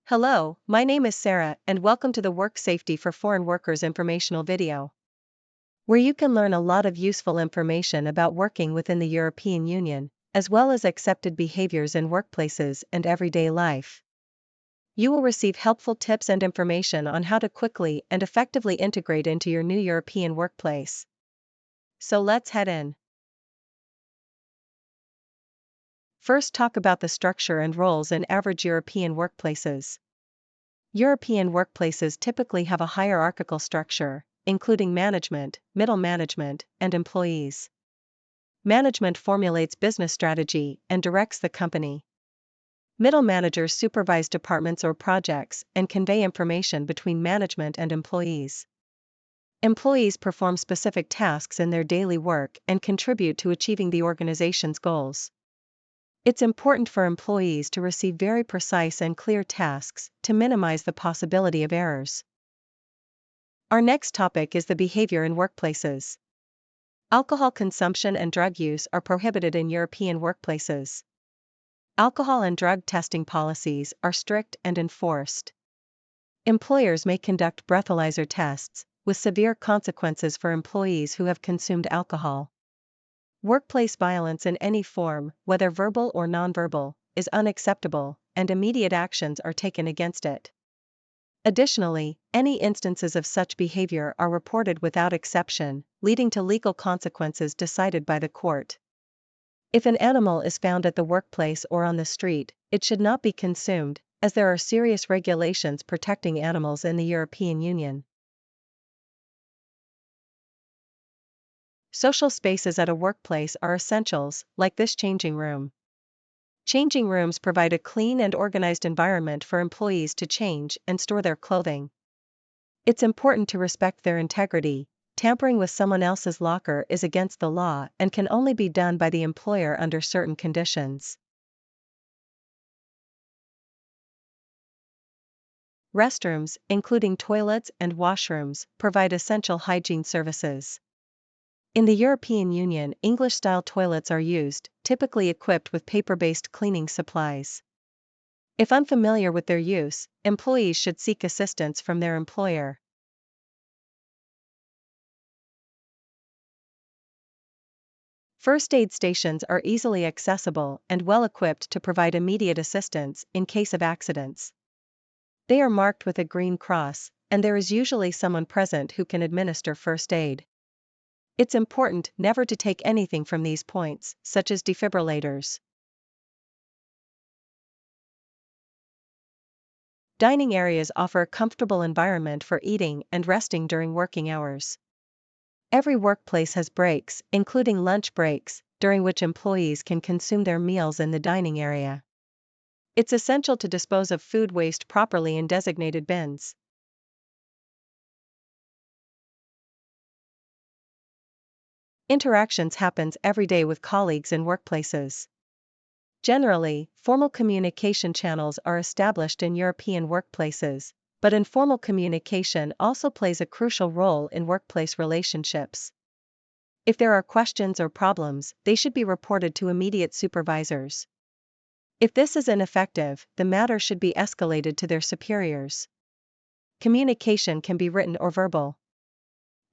Hello, my name is Sarah and welcome to the Work Safety for Foreign Workers informational video, where you can learn a lot of useful information about working within the European Union, as well as accepted behaviors in workplaces and everyday life. You will receive helpful tips and information on how to quickly and effectively integrate into your new European workplace. So let's head in. First, talk about the structure and roles in average European workplaces. European workplaces typically have a hierarchical structure, including management, middle management, and employees. Management formulates business strategy and directs the company. Middle managers supervise departments or projects and convey information between management and employees. Employees perform specific tasks in their daily work and contribute to achieving the organization's goals. It's important for employees to receive very precise and clear tasks to minimize the possibility of errors. Our next topic is the behavior in workplaces. Alcohol consumption and drug use are prohibited in European workplaces. Alcohol and drug testing policies are strict and enforced. Employers may conduct breathalyzer tests, with severe consequences for employees who have consumed alcohol. Workplace violence in any form, whether verbal or nonverbal, is unacceptable, and immediate actions are taken against it. Additionally, any instances of such behavior are reported without exception, leading to legal consequences decided by the court. If an animal is found at the workplace or on the street, it should not be consumed, as there are serious regulations protecting animals in the European Union. Social spaces at a workplace are essentials, like this changing room. Changing rooms provide a clean and organized environment for employees to change and store their clothing. It's important to respect their integrity. Tampering with someone else's locker is against the law and can only be done by the employer under certain conditions. Restrooms, including toilets and washrooms, provide essential hygiene services. In the European Union, English-style toilets are used, typically equipped with paper-based cleaning supplies. If unfamiliar with their use, employees should seek assistance from their employer. First aid stations are easily accessible and well-equipped to provide immediate assistance in case of accidents. They are marked with a green cross, and there is usually someone present who can administer first aid. It's important never to take anything from these points, such as defibrillators. Dining areas offer a comfortable environment for eating and resting during working hours. Every workplace has breaks, including lunch breaks, during which employees can consume their meals in the dining area. It's essential to dispose of food waste properly in designated bins. Interactions happens every day with colleagues in workplaces. Generally, formal communication channels are established in European workplaces, but informal communication also plays a crucial role in workplace relationships. If there are questions or problems, they should be reported to immediate supervisors. If this is ineffective, the matter should be escalated to their superiors. Communication can be written or verbal.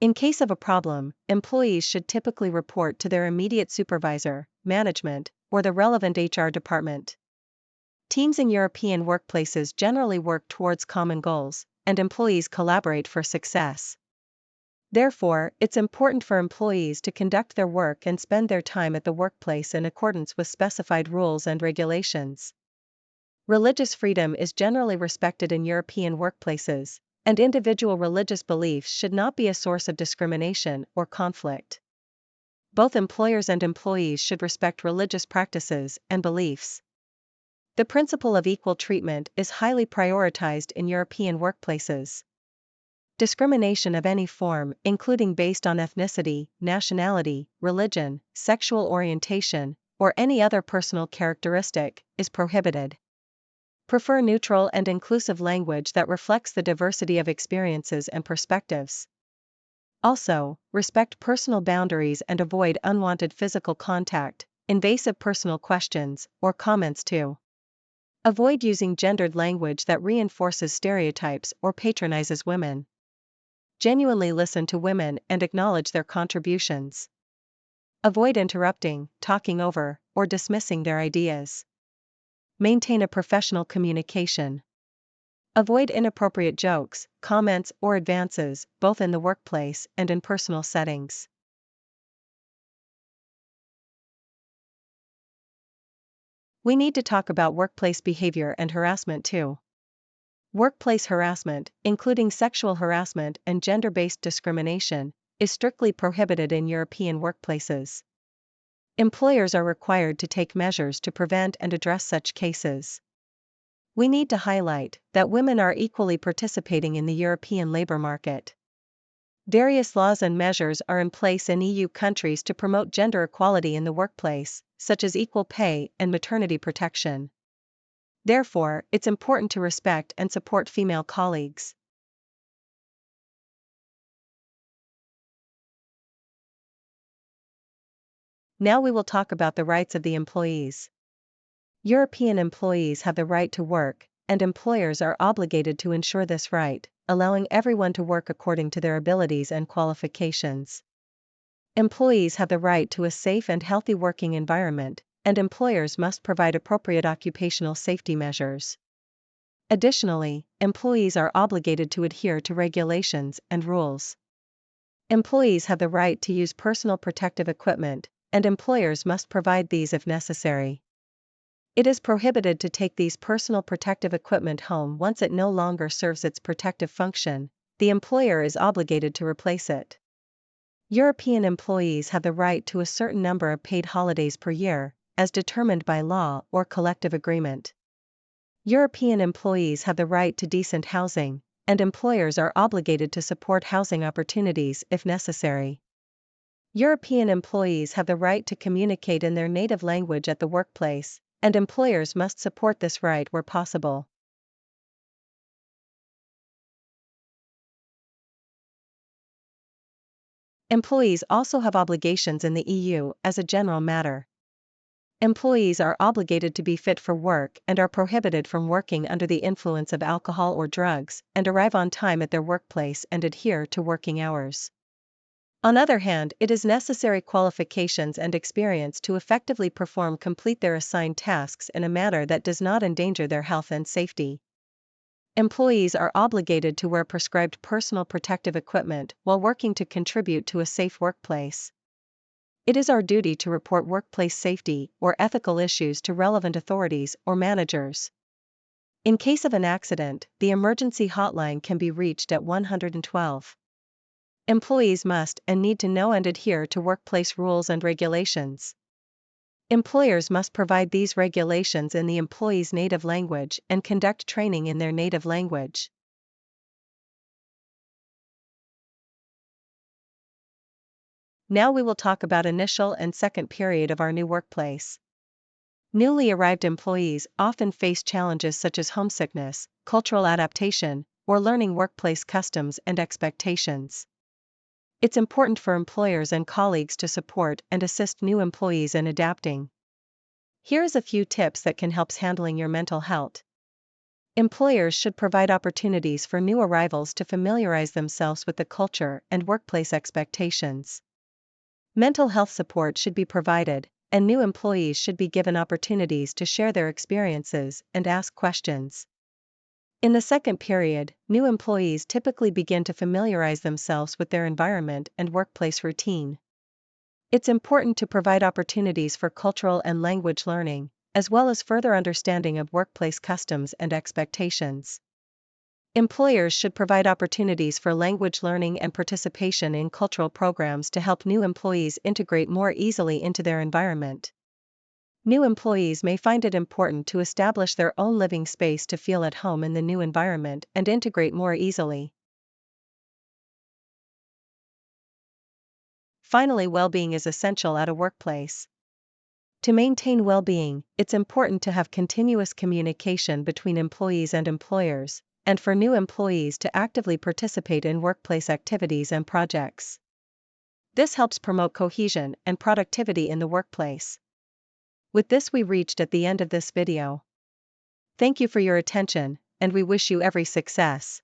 In case of a problem, employees should typically report to their immediate supervisor, management, or the relevant HR department. Teams in European workplaces generally work towards common goals, and employees collaborate for success. Therefore, it's important for employees to conduct their work and spend their time at the workplace in accordance with specified rules and regulations. Religious freedom is generally respected in European workplaces, and individual religious beliefs should not be a source of discrimination or conflict. Both employers and employees should respect religious practices and beliefs. The principle of equal treatment is highly prioritized in European workplaces. Discrimination of any form, including based on ethnicity, nationality, religion, sexual orientation, or any other personal characteristic, is prohibited. Prefer neutral and inclusive language that reflects the diversity of experiences and perspectives. Also, respect personal boundaries and avoid unwanted physical contact, invasive personal questions, or comments too. Avoid using gendered language that reinforces stereotypes or patronizes women. Genuinely listen to women and acknowledge their contributions. Avoid interrupting, talking over, or dismissing their ideas. Maintain a professional communication. Avoid inappropriate jokes, comments, or advances, both in the workplace and in personal settings. We need to talk about workplace behavior and harassment too. Workplace harassment, including sexual harassment and gender-based discrimination, is strictly prohibited in European workplaces. Employers are required to take measures to prevent and address such cases. We need to highlight that women are equally participating in the European labor market. Various laws and measures are in place in EU countries to promote gender equality in the workplace, such as equal pay and maternity protection. Therefore, it's important to respect and support female colleagues. Now we will talk about the rights of the employees. European employees have the right to work, and employers are obligated to ensure this right, allowing everyone to work according to their abilities and qualifications. Employees have the right to a safe and healthy working environment, and employers must provide appropriate occupational safety measures. Additionally, employees are obligated to adhere to regulations and rules. Employees have the right to use personal protective equipment, and employers must provide these if necessary. It is prohibited to take these personal protective equipment home once it no longer serves its protective function. The employer is obligated to replace it. European employees have the right to a certain number of paid holidays per year, as determined by law or collective agreement. European employees have the right to decent housing, and employers are obligated to support housing opportunities if necessary. European employees have the right to communicate in their native language at the workplace, and employers must support this right where possible. Employees also have obligations in the EU as a general matter. Employees are obligated to be fit for work and are prohibited from working under the influence of alcohol or drugs, and arrive on time at their workplace and adhere to working hours. On the other hand, it is necessary qualifications and experience to effectively complete their assigned tasks in a manner that does not endanger their health and safety. Employees are obligated to wear prescribed personal protective equipment while working to contribute to a safe workplace. It is our duty to report workplace safety or ethical issues to relevant authorities or managers. In case of an accident, the emergency hotline can be reached at 112. Employees must and need to know and adhere to workplace rules and regulations. Employers must provide these regulations in the employee's native language and conduct training in their native language. Now we will talk about initial and second period of our new workplace. Newly arrived employees often face challenges such as homesickness, cultural adaptation, or learning workplace customs and expectations. It's important for employers and colleagues to support and assist new employees in adapting. Here is a few tips that can help handling your mental health. Employers should provide opportunities for new arrivals to familiarize themselves with the culture and workplace expectations. Mental health support should be provided, and new employees should be given opportunities to share their experiences and ask questions. In the second period, new employees typically begin to familiarize themselves with their environment and workplace routine. It's important to provide opportunities for cultural and language learning, as well as further understanding of workplace customs and expectations. Employers should provide opportunities for language learning and participation in cultural programs to help new employees integrate more easily into their environment. New employees may find it important to establish their own living space to feel at home in the new environment and integrate more easily. Finally, well-being is essential at a workplace. To maintain well-being, it's important to have continuous communication between employees and employers, and for new employees to actively participate in workplace activities and projects. This helps promote cohesion and productivity in the workplace. With this, we reached at the end of this video. Thank you for your attention, and we wish you every success.